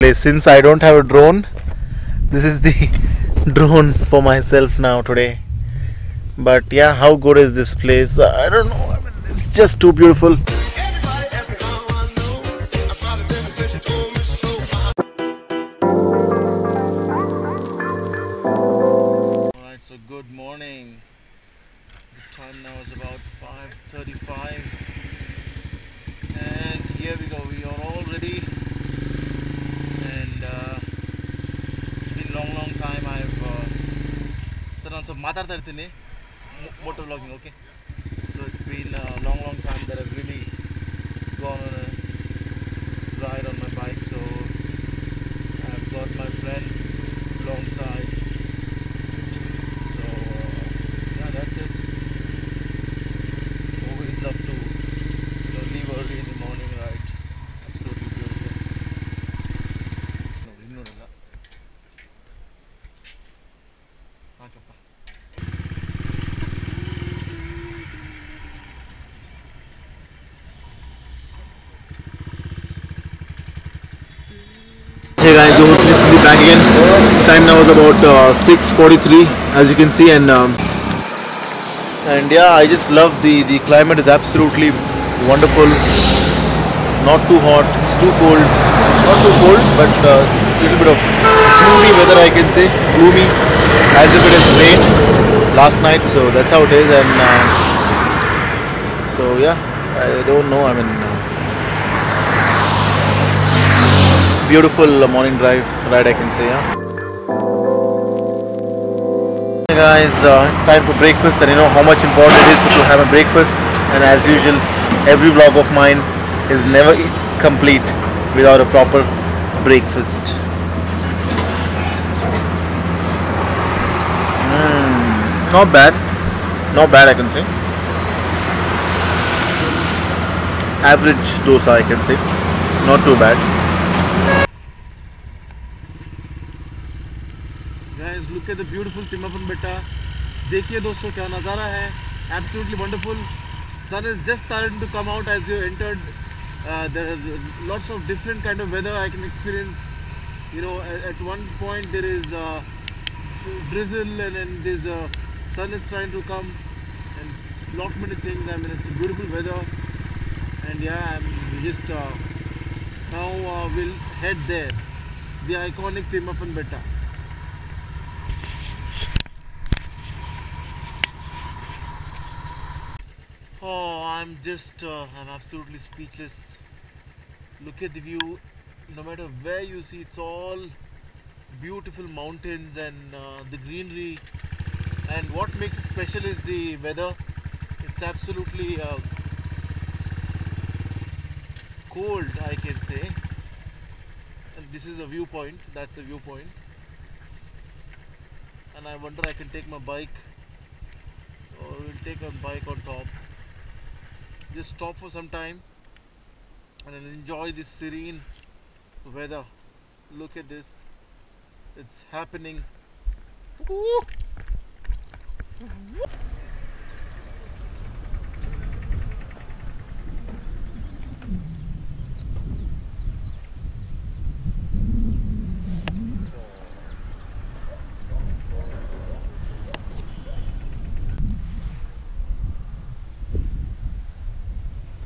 place. Since I don't have a drone, this is the drone for myself now today. But yeah, how good is this place? I don't know. I mean, it's just too beautiful. Alright, so good morning. The time now is about 5:35, and here we go. We are all ready, and it's been long time. I've sir, also matarta irtini motor vlogging. Okay, so it's been a long time that I've really gone on a ride on my bike. So I've got my friend alongside. So yeah, that's it. Always love to leave early in the morning ride. Absolutely beautiful. No, innonilla. Hakappa. Hey guys, so this is the back again. Time now is about 6:43, as you can see, and yeah, I just love the climate is absolutely wonderful. Not too hot, it's too cold. Not too cold, but it's a little bit of gloomy weather, I can say. Gloomy, as if it has rained last night. So that's how it is, and so yeah, I don't know. I mean. Beautiful morning ride, I can say. Yeah. Hey guys, it's time for breakfast, and you know how much important it is to have a breakfast. And as usual, every vlog of mine is never complete without a proper breakfast. Not bad, I can say. Average dosa, I can say. Not too bad. Guys, look at the beautiful Timmapan Betta. देखिए दोस्तों क्या नज़ारा है. Absolutely wonderful. Sun is just starting to come out as you entered. There are lots of different kind of weather I can experience. You know, at one point there is drizzle, and then there's sun is trying to come, and lot many things. I mean, it's a beautiful weather, and yeah, I'm just now we'll head there, the iconic Timmapan Betta. Oh, I'm absolutely speechless. Look at the view. No matter where you see, it's all beautiful mountains and the greenery. And what makes it special is the weather. It's absolutely cold, I can say. And this is a viewpoint. That's a viewpoint. And I wonder I can take my bike, or we'll take a bike on top. Just stop for some time and enjoy this serene weather. Look at this. It's happening. Woo!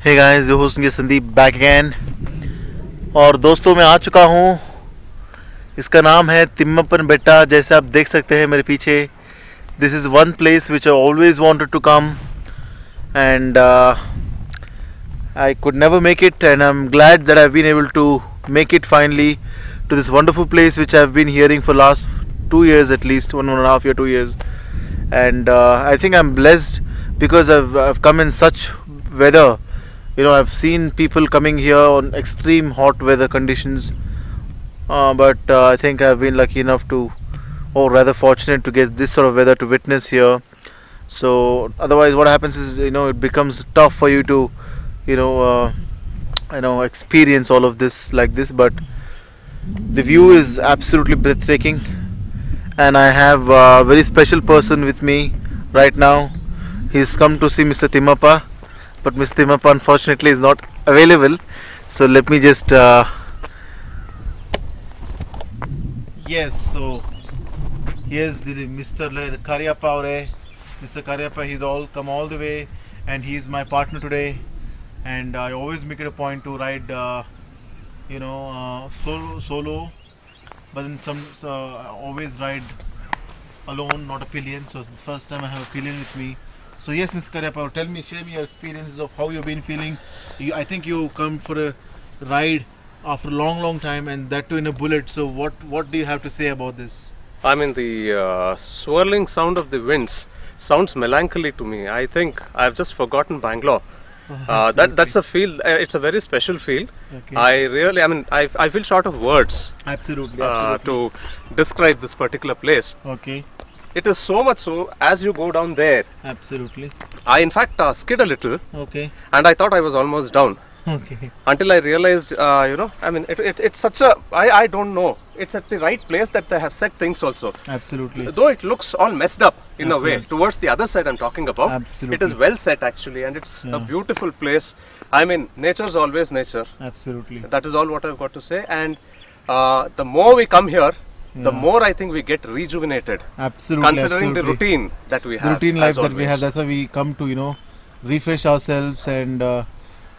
Hey guys, your host Sandeep back again. और दोस्तों मैं आ चुका हूँ. इसका नाम है तिम्मापन बेट्टा. जैसे आप देख सकते हैं मेरे पीछे. This is one place which I always wanted to come, and I could never make it, and I'm glad that I've been able to make it finally to this wonderful place which I've been hearing for last 2 years, at least 1.5 years, 2 years. And I think I'm blessed because I've come in such weather. You know, I've seen people coming here on extreme hot weather conditions, but I think I've been lucky enough to, or rather fortunate to get this sort of weather to witness here. So otherwise what happens is, you know, it becomes tough for you to, you know, experience all of this like this. But the view is absolutely breathtaking, and I have a very special person with me right now. He's come to see Mr. Timmappa, but Mr. Timmappa unfortunately is not available. So let me just Yes, so here's the Mr. Karyappa Aure. Mr. Karyappa, he's all come all the way, and he's my partner today. And I always make it a point to ride, solo. But then I always ride alone, not a pillion. So it's the first time I have a pillion with me. So yes, Mr. Karyappa, tell me, share me your experiences of how you've been feeling. I think you come for a ride after a long time, and that too in a bullet. So what do you have to say about this? I mean, the swirling sound of the winds sounds melancholy to me. I think I've just forgotten Bangalore. That's a feel. It's a very special feel. Okay. I feel short of words. Absolutely. To describe this particular place. Okay. It is so much so, as you go down there. Absolutely. I in fact skid a little. Okay. And I thought I was almost down. Okay. Until I realized, it's such a, I don't know. It's at the right place that they have set things also. Absolutely. Though it looks all messed up in a way, towards the other side I'm talking about. Absolutely. It is well set actually, and it's a beautiful place. I mean, nature's always nature. Absolutely. That is all what I've got to say. And the more we come here, the more I think we get rejuvenated. Absolutely. Considering the routine that we have. The routine life that we have, that's why we come to, refresh ourselves and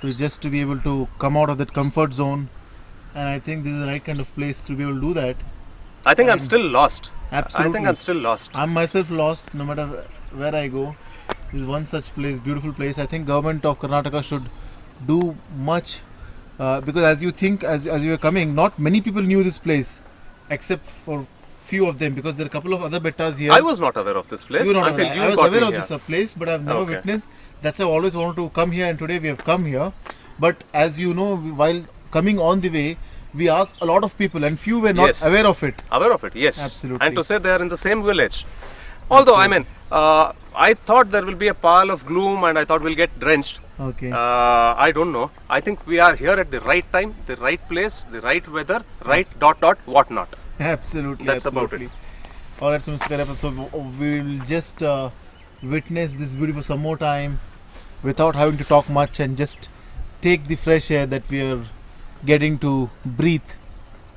to be able to come out of that comfort zone. And I think this is the right kind of place to be able to do that. I think I'm still lost. Absolutely. I think I'm still lost. I'm myself lost no matter where I go. This is one such place, beautiful place. I think government of Karnataka should do much because as you were coming, not many people knew this place except for few of them, because there are a couple of other bettas here. I was not aware of this place until you I was got aware me of here. this place, but I've never witnessed. That's why I always wanted to come here, and today we have come here. But as you know, while coming on the way, we asked a lot of people, and few were not aware of it. Aware of it, yes. Absolutely. And to say they are in the same village. Although, I thought there will be a pile of gloom and I thought we'll get drenched. Okay. I don't know. I think we are here at the right time, the right place, the right weather, right ... whatnot. Absolutely. That's about it. Alright, so Mr. Karyappa, so we will just witness this beauty for some more time without having to talk much and just take the fresh air that we are getting to breathe.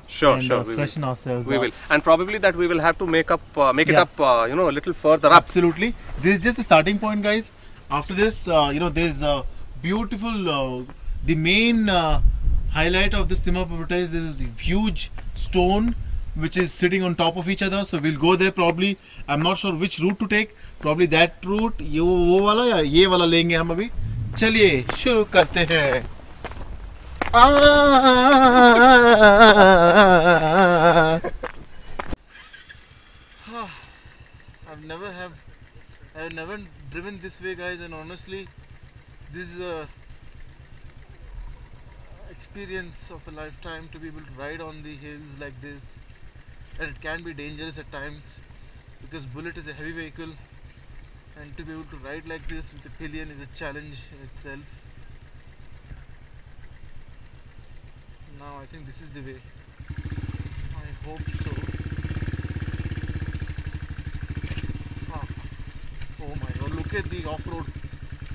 Sure, freshen ourselves. We will, and probably that we will have to make it up, a little further up. Absolutely. This is just the starting point, guys. After this, there's a beautiful. The main highlight of this Timmappa is this huge stone which is sitting on top of each other. So we'll go there probably. I'm not sure which route to take. Probably that route. ये वो वाला या ये वाला लेंगे हम अभी. चलिए शुरू करते हैं. I've never driven this way, guys, and honestly, this is a experience of a lifetime to be able to ride on the hills like this. And it can be dangerous at times because Bullet is a heavy vehicle, and to be able to ride like this with a pillion is a challenge in itself. Now I think this is the way. I hope so. Oh my god, look at the off-road.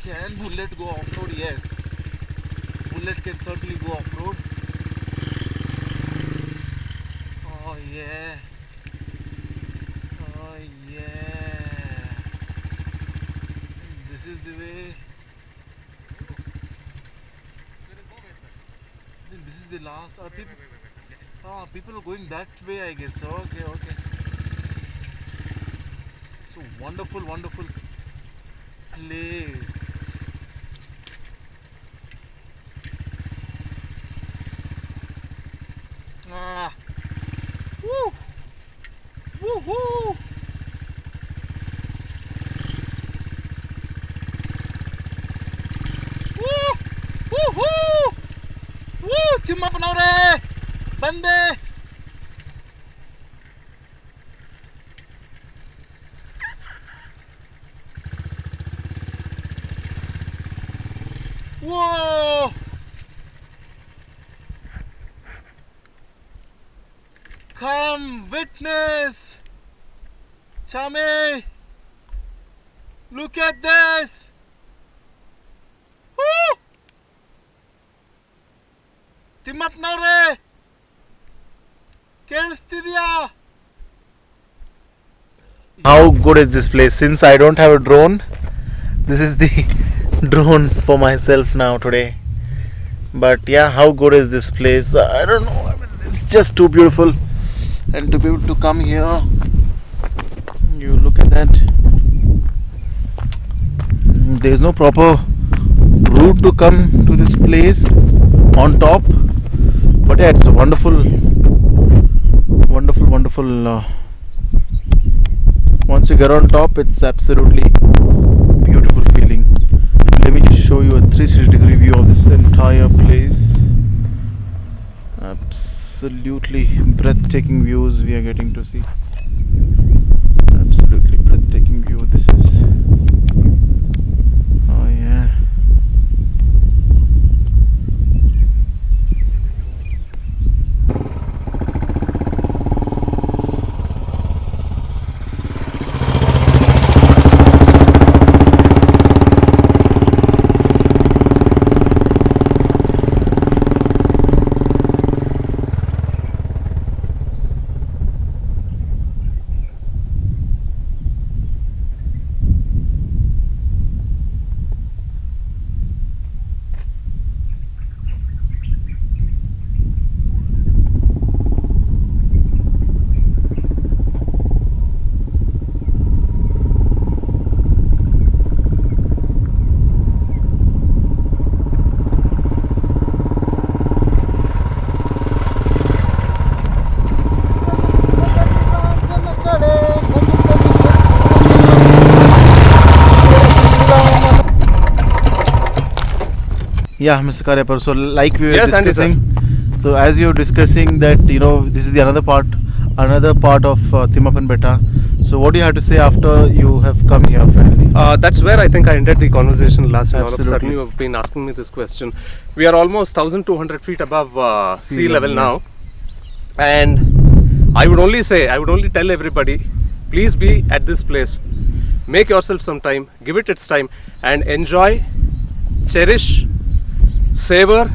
Can Bullet go off-road? Yes. Bullet can certainly go off-road. Oh yeah. Oh yeah. This is the way. This is the last. People are going that way, I guess. Okay. So wonderful place. Woo! Woohoo! Woohoo! Woo! Timmappa Aure! Bande! Whoa! Come witness! Chame! Look at this! Woo! Timmappa Aure! ಕೇಳಿಸ್ತಿದ್ಯಾ? How good is this place? Since I don't have a drone, this is the drone for myself now today. But yeah, how good is this place? I don't know. I mean, it's just too beautiful, and to be able to come here, you look at that. There is no proper route to come to this place on top, but yeah, it's a wonderful, wonderful, wonderful. Once you get on top, it's absolutely beautiful feeling. Let me just show you a 360-degree view of this entire place. Absolutely breathtaking views we are getting to see. Absolutely breathtaking view this is. Oh yeah. Yeah, Mr. Karyapar. So, like we were discussing, so as you were discussing that this is the another part of Timmapan Betta. So, what do you have to say after you have come here finally? That's where I think I ended the conversation last time. All of a sudden, you have been asking me this question. We are almost 1,200 feet above sea level now, and I would only tell everybody, please be at this place. Make yourself some time, give it its time, and enjoy, cherish, savor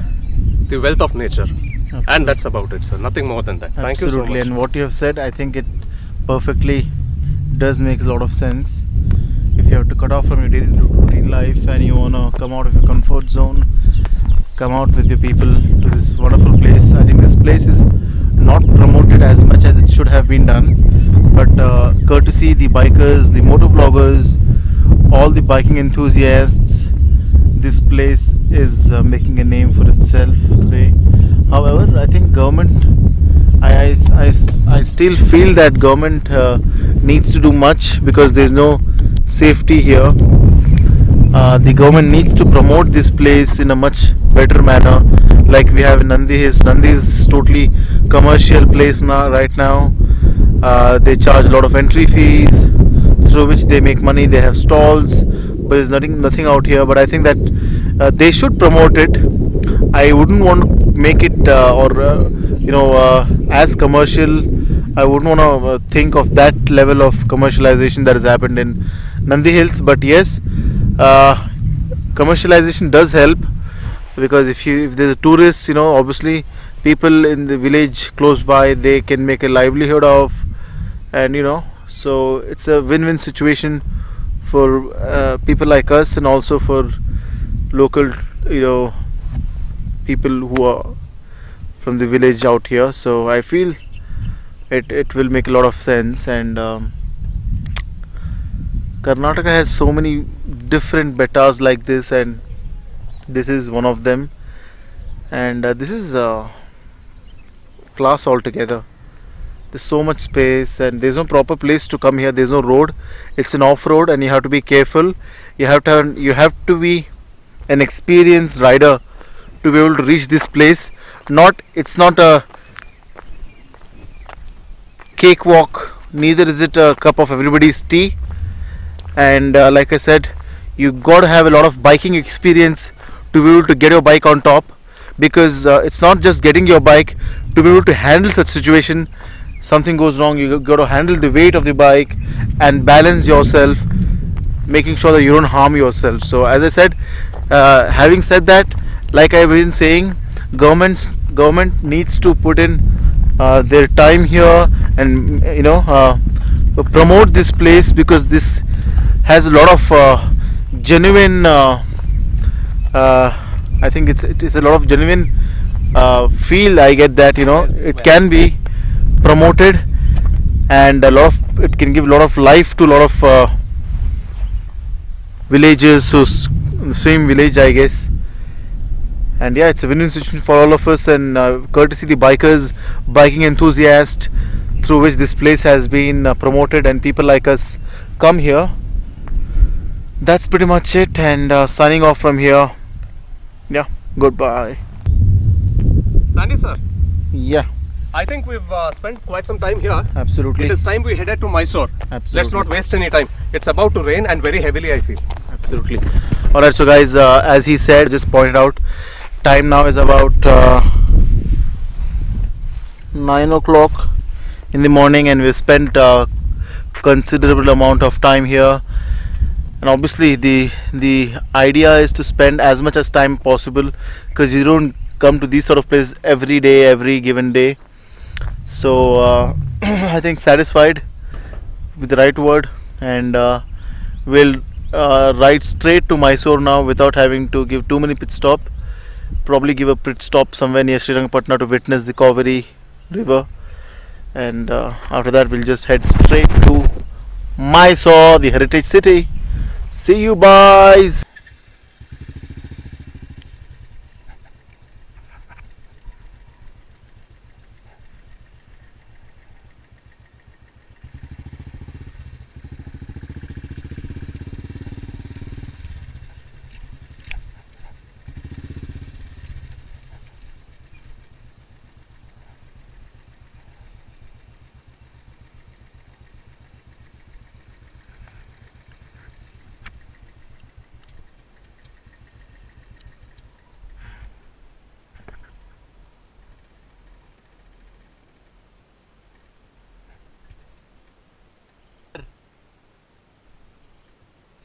the wealth of nature. Absolutely. And that's about it, sir. Nothing more than that. Absolutely. Thank you so much. And what you have said, I think it perfectly does make a lot of sense. If you have to cut off from your daily routine life and you want to come out of your comfort zone, come out with your people to this wonderful place. I think this place is not promoted as much as it should have been done, but courtesy the bikers, the motor vloggers, all the biking enthusiasts, this place is making a name for itself today. However, I think government, I still feel that government needs to do much because there is no safety here. The government needs to promote this place in a much better manner, like we have in Nandi Hills. Nandi is totally commercial place now. Right now, they charge a lot of entry fees through which they make money. They have stalls, but there's nothing out here. But I think that they should promote it. I wouldn't want to make it as commercial. I wouldn't want to think of that level of commercialization that has happened in Nandi Hills. But yes, commercialization does help, because if there's tourists, obviously people in the village close by, they can make a livelihood of, and so it's a win-win situation for people like us, and also for local people who are from the village out here. So I feel it will make a lot of sense. And Karnataka has so many different bettas like this, and this is one of them. And this is class altogether. There's so much space, and there's no proper place to come here. There's no road. It's an off-road, and you have to be careful. You have to be an experienced rider to be able to reach this place. It's not a cakewalk, neither is it a cup of everybody's tea. And like I said, you got to have a lot of biking experience to be able to get your bike on top, because it's not just getting your bike. To be able to handle such situation, something goes wrong, you got to handle the weight of the bike and balance yourself, making sure that you don't harm yourself. So as I said, having said that, like I've been saying, government needs to put in their time here, and promote this place, because this has a lot of genuine I think it is a lot of genuine feel. I get that, you know, it can be promoted, and a lot of it can give a lot of life to a lot of villagers who's in the same village, I guess. And yeah, it's a win-win situation for all of us, and courtesy the bikers, biking enthusiasts, through which this place has been promoted and people like us come here. That's pretty much it, and signing off from here. Yeah, goodbye. Sandy sir, Yeah, I think we've spent quite some time here. absolutely. It is time we headed to Mysore. Absolutely. Let's not waste any time. It's about to rain, and very heavily, I feel. Absolutely. Alright, so guys, as he said, just pointed out, time now is about 9 o'clock in the morning, and we've spent considerable amount of time here. And obviously the idea is to spend as much as time possible, because you don't come to these sort of places every day, every given day. So I think satisfied with the right word, and we'll ride straight to Mysore now without having to give too many pit stop. Probably give a pit stop somewhere near Srirangapatna to witness the Kaveri river, and after that we'll just head straight to Mysore, the heritage city. See you guys.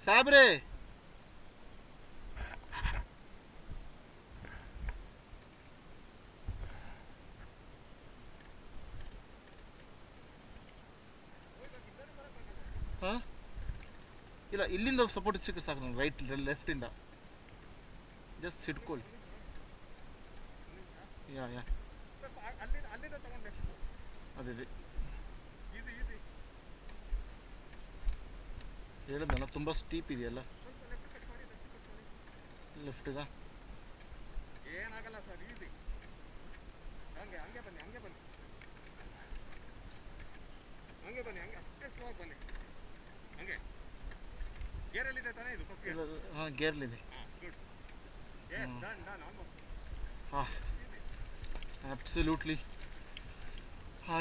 Sabre. Huh? ಇಲ್ಲ ಇಲ್ಲಿಂದ support ಸಿಕ್ಕ ಸಾಕು ನಾನು right left ಇಂದ just ಹಿಡ್ಕೊಳ್ಳಿ ಯಾ ಯಾ ಅದೇ ಹೇಳಿದ್ನಲ್ಲ ತುಂಬ steep ಇದೆಯಲ್ಲ ಲೆಫ್ಟ್ಗ ಏನಾಗಲ್ಲ ಸರ್ ಈಸಿ ಹಂಗೆ ಹಂಗೆ ಬನ್ನಿ ಹಂಗೆ ಬನ್ನಿ ಹಂಗೆ ಬನ್ನಿ ಹಂಗೆ ಅಷ್ಟೇ ಸ್ಲೋ ಆಗಿ ಬನ್ನಿ ಹಂಗೆ ಗೇರಲ್ಲಿದೆ ತಾನೇ ಇದು ಫಸ್ಟ್ ಗೇರ್ ಹಾಂ ಗೇರ್ಲಿದೆ good yes done done almost ಹಾಂ absolutely.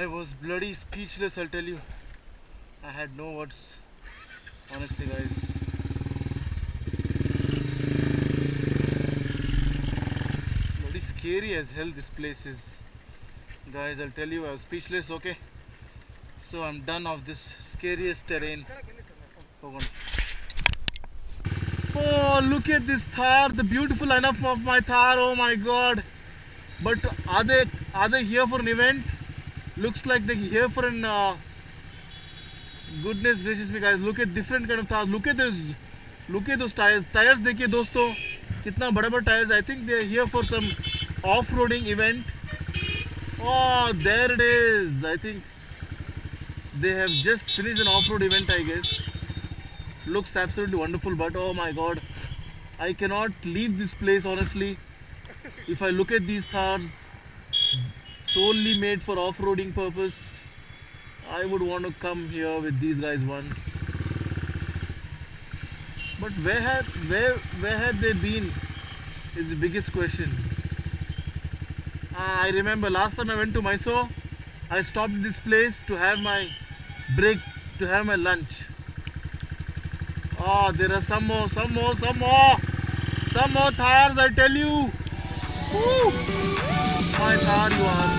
I was bloody speechless, I'll tell you. I had no words, honestly guys. Bloody scary as hell this place is, guys. I'll tell you, I was speechless. Okay, so I'm done of this scariest terrain. Oh, look at this Thar, the beautiful enough of my Thar. Oh my god. But are they here for an event? Looks like they're here for an goodness gracious me guys, look at different kind of Thars. Look at those tires देखिए दोस्तों, कितना बड़ा tires. I think they're here for some off-roading event. Oh, there it is. I think they have just finished an off-road event, I guess. Looks absolutely wonderful, but oh my god, I cannot leave this place honestly. If I look at these Thars, solely made for off-roading purpose, I would want to come here with these guys once. But where had they been is the biggest question. I remember last time I went to Mysore, I stopped at this place to have my break, to have my lunch. Oh, there are some more Thars, I tell you. Woo! My Thar you are.